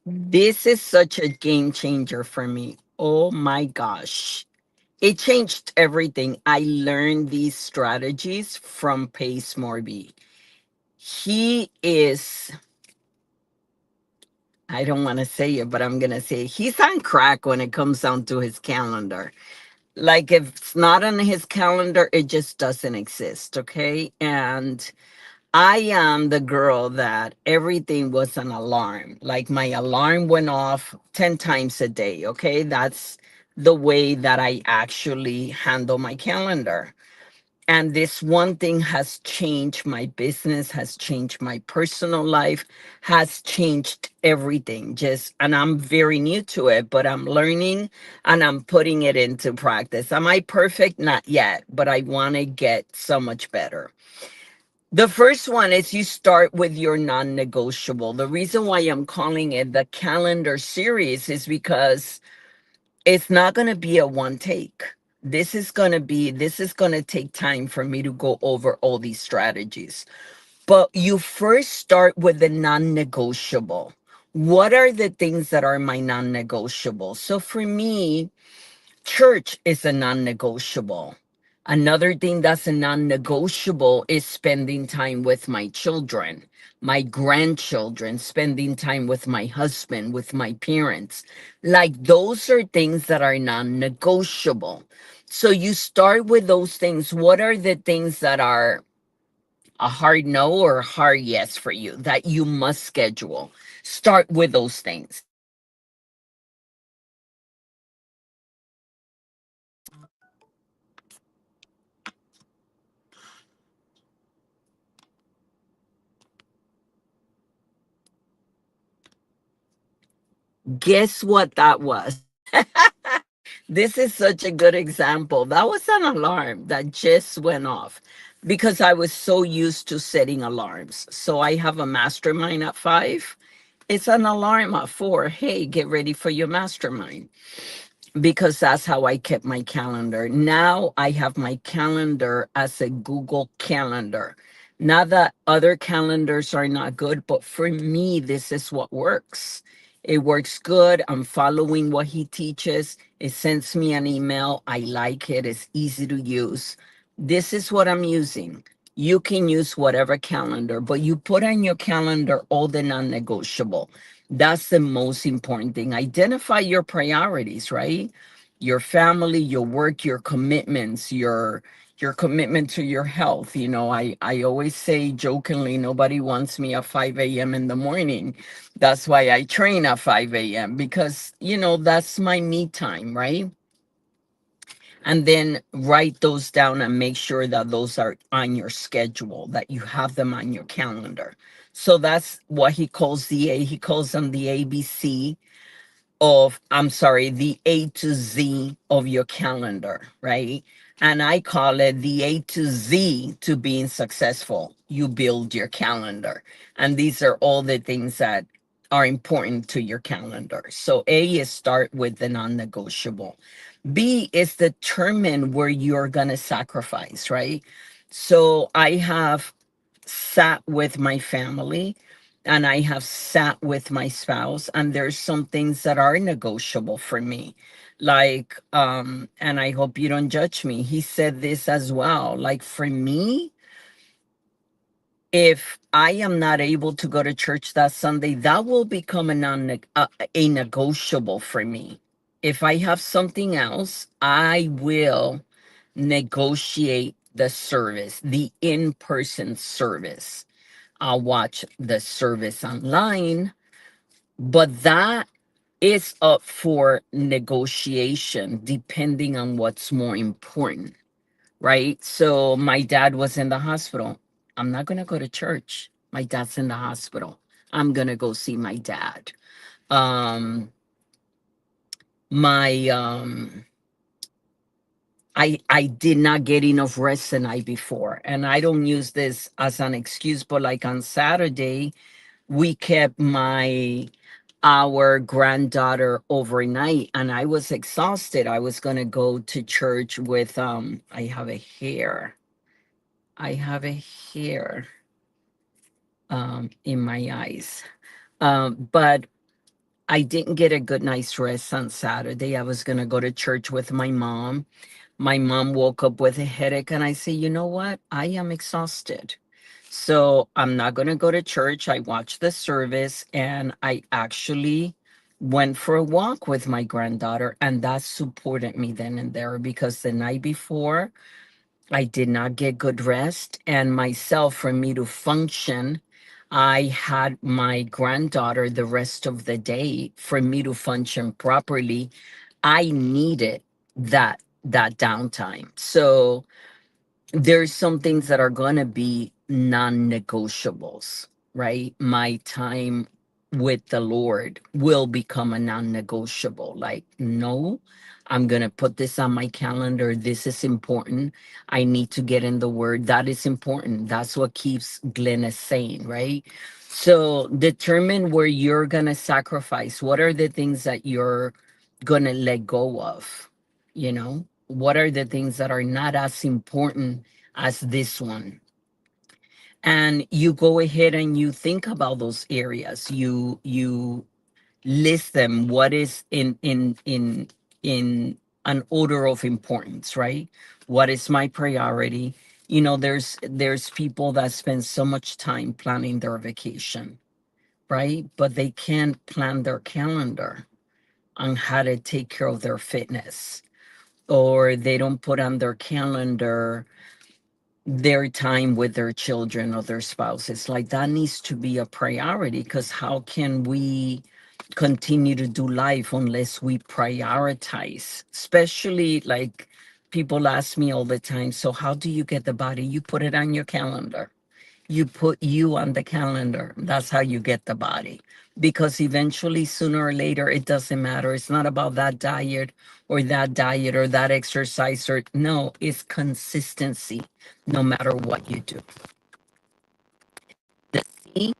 This is such a game changer for me. Oh my gosh. It changed everything. I learned these strategies from Pace Morby. He is, I don't want to say it, but I'm going to say he's on crack when it comes down to his calendar. Like, if it's not on his calendar, it just doesn't exist. Okay. And I am the girl that everything was an alarm. Like, my alarm went off 10 times a day. Okay. That's the way that I actually handle my calendar. And this one thing has changed my business, has changed my personal life, has changed everything. Just, and I'm very new to it, but I'm learning and I'm putting it into practice. Am I perfect? Not yet, but I want to get so much better. The first one is you start with your non negotiable. The reason why I'm calling it the calendar series is because it's not going to be a one take. This is going to take time for me to go over all these strategies. But you first start with the non-negotiable. What are the things that are my non-negotiable? So for me, church is a non negotiable. Another thing that's a non negotiable is spending time with my children, my grandchildren, spending time with my husband, with my parents. Like, those are things that are non negotiable. So you start with those things. What are the things that are a hard no or a hard yes for you that you must schedule? Start with those things. Guess what that was? This is such a good example. That was an alarm that just went off because I was so used to setting alarms. So I have a mastermind at 5. It's an alarm at 4. Hey, get ready for your mastermind, because that's how I kept my calendar. Now I have my calendar as a Google Calendar. Not that other calendars are not good, but for me, this is what works. It works good. I'm following what he teaches. It sends me an email. I like it. It's easy to use. This is what I'm using. You can use whatever calendar, but you put on your calendar all the non negotiable. That's the most important thing. Identify your priorities, right? Your family, your work, your commitments, your commitment to your health. I always say jokingly, nobody wants me at 5 a.m. in the morning. That's why I train at 5 a.m. because, that's my me time, right? And then write those down and make sure that those are on your schedule, that you have them on your calendar. So that's what he calls them the ABC of, I'm sorry, the A to Z of your calendar, right? And I call it the A to Z to being successful. You build your calendar. And these are all the things that are important to your calendar. So A is start with the non negotiable. B is determine where you're going to sacrifice, right? So I have sat with my family and I have sat with my spouse, and there's some things that are negotiable for me. Like, and I hope you don't judge me. He said this as well. Like, for me, if I am not able to go to church that Sunday, that will become a negotiable for me. If I have something else, I will negotiate the service, the in-person service. I'll watch the service online, but that is up for negotiation depending on what's more important, right? So my dad was in the hospital. I'm not going to go to church. My dad's in the hospital. I'm going to go see my dad. Um my I did not get enough rest the night before. And I don't use this as an excuse, but like on Saturday, we kept my our granddaughter overnight and I was exhausted. I was going to go to church with I have a hair in my eyes. But I didn't get a good night's rest on Saturday. I was going to go to church with my mom. My mom woke up with a headache, and I say, you know what? I am exhausted. So I'm not going to go to church. I watched the service, and I actually went for a walk with my granddaughter, and that supported me then and there, because the night before I did not get good rest, and myself, for me to function, I had my granddaughter the rest of the day. For me to function properly, I needed that downtime. So there's some things that are going to be non-negotiables, right? My time with the Lord will become a non-negotiable. Like, no, I'm going to put this on my calendar. This is important. I need to get in the word. That is important. That's what keeps Glenna sane, right? So determine where you're going to sacrifice. What are the things that you're going to let go of? You know, what are the things that are not as important as this one? And you go ahead and you think about those areas. You list them. What is in an order of importance, right? What is my priority? You know, there's people that spend so much time planning their vacation, right? But they can't plan their calendar on how to take care of their fitness, or they don't put on their calendar their time with their children or their spouses. Like, that needs to be a priority, because how can we continue to do life unless we prioritize? Especially, like, people ask me all the time, so how do you get the body? You put it on your calendar. You put you on the calendar. That's how you get the body. Because eventually, sooner or later, it doesn't matter. It's not about that diet or that diet or that exercise, or no, it's consistency no matter what you do. The C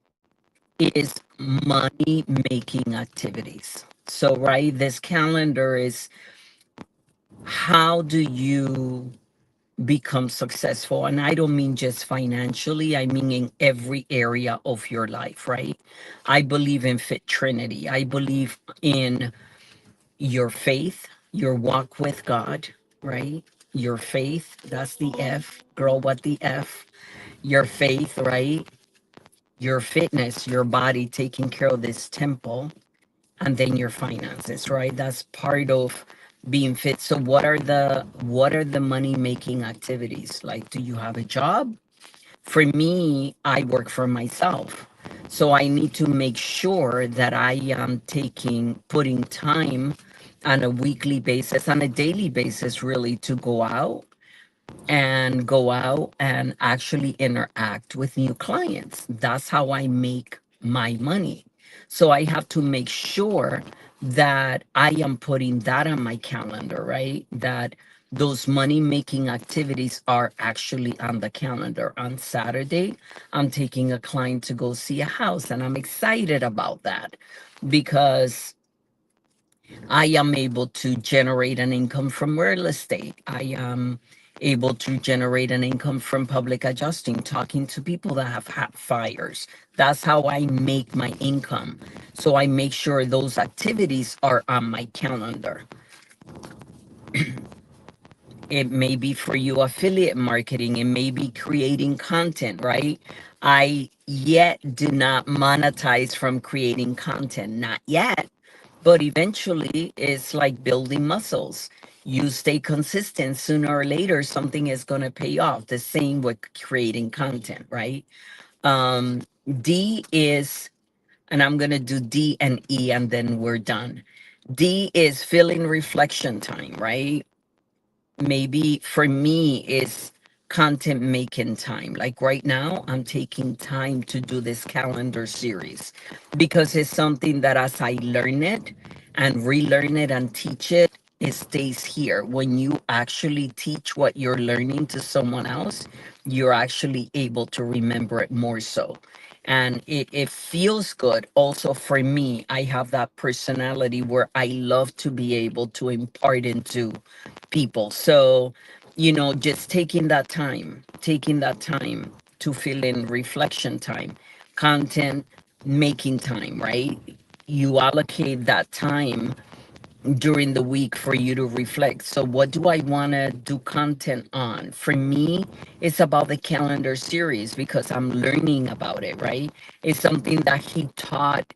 is money making activities. So, right, this calendar is, how do you become successful? And I don't mean just financially, I mean in every area of your life, right? I believe in Fit Trinity. I believe in your faith, your walk with God, right? Your faith, that's the F. Girl, what the F? Your faith, right? Your fitness, your body, taking care of this temple, and then your finances, right? That's part of being fit. So what are the money making activities? Like, do you have a job? For me, I work for myself. So I need to make sure that I am putting time on a weekly basis, on a daily basis, really, to go out and actually interact with new clients. That's how I make my money. So I have to make sure that I am putting that on my calendar, right? That those money making activities are actually on the calendar. On Saturday, I'm taking a client to go see a house, and I'm excited about that, because I am able to generate an income from real estate. I am able to generate an income from public adjusting, talking to people that have had fires. That's how I make my income. So I make sure those activities are on my calendar. It may be for you affiliate marketing, it may be creating content, right? I yet do not monetize from creating content, not yet. But eventually, it's like building muscles. You stay consistent, sooner or later, something is going to pay off. The same with creating content, right? Um, D is, and I'm going to do D and E, and then we're done. D is filling reflection time, right? Maybe for me is content making time. Like right now, I'm taking time to do this calendar series, because it's something that as I learn it and relearn it and teach it, it stays here. When you actually teach what you're learning to someone else, you're actually able to remember it more so. And it feels good. Also, for me, I have that personality where I love to be able to impart into people. So, just taking that time to fill in reflection time, content making time, right? you allocate that time during the week for you to reflect. So, what do I want to do content on? For me, it's about the calendar series because I'm learning about it, right? It's something that he taught